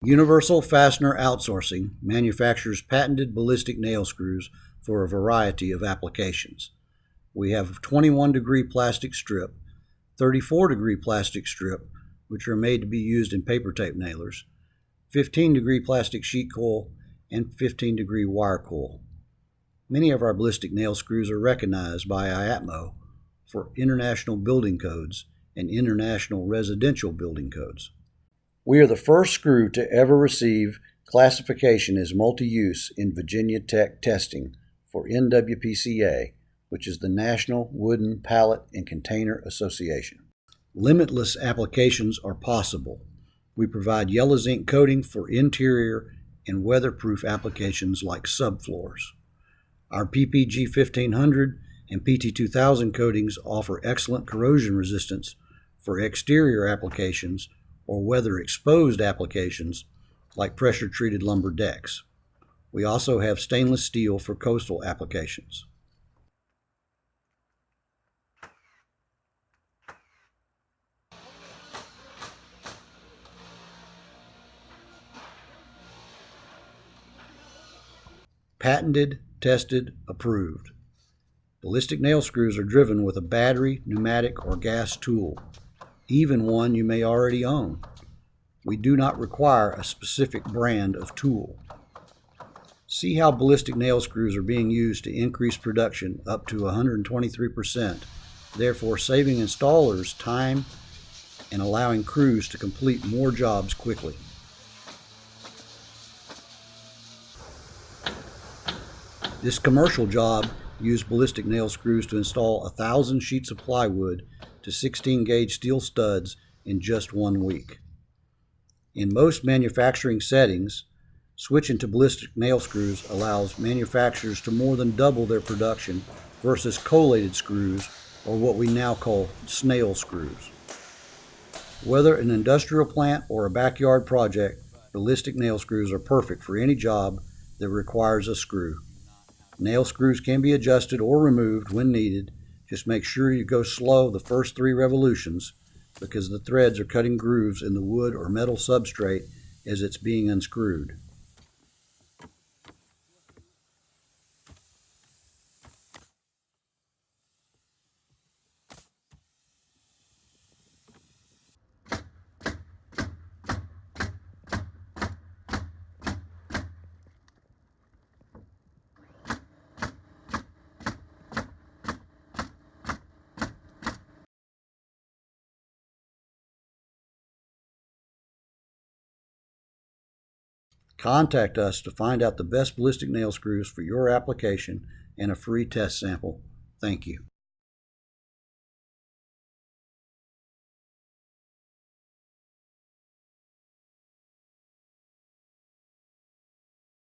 Universal Fastener Outsourcing manufactures patented ballistic nail screws for a variety of applications. We have 21-degree plastic strip, 34-degree plastic strip, which are made to be used in paper tape nailers, 15-degree plastic sheet coil, and 15-degree wire coil. Many of our ballistic nail screws are recognized by IATMO for international building codes and international residential building codes. We are the first screw to ever receive classification as multi-use in Virginia Tech testing for NWPCA, which is the National Wooden Pallet and Container Association. Limitless applications are possible. We provide yellow zinc coating for interior and weatherproof applications like subfloors. Our PPG 1500 and PT 2000 coatings offer excellent corrosion resistance for exterior applications or weather-exposed applications like pressure-treated lumber decks. We also have stainless steel for coastal applications. Patented, tested, approved. Ballistic nail screws are driven with a battery, pneumatic, or gas tool, even one you may already own. We do not require a specific brand of tool. See how ballistic nail screws are being used to increase production up to 123%, therefore saving installers time and allowing crews to complete more jobs quickly. This commercial job used ballistic nail screws to install 1,000 sheets of plywood to 16-gauge steel studs in just 1 week. In most manufacturing settings, switching to ballistic nail screws allows manufacturers to more than double their production versus collated screws, or what we now call snail screws. Whether an industrial plant or a backyard project, ballistic nail screws are perfect for any job that requires a screw. Nail screws can be adjusted or removed when needed. Just make sure you go slow the first 3 revolutions because the threads are cutting grooves in the wood or metal substrate as it's being unscrewed. Contact us to find out the best ballistic nail screws for your application and a free test sample. Thank you.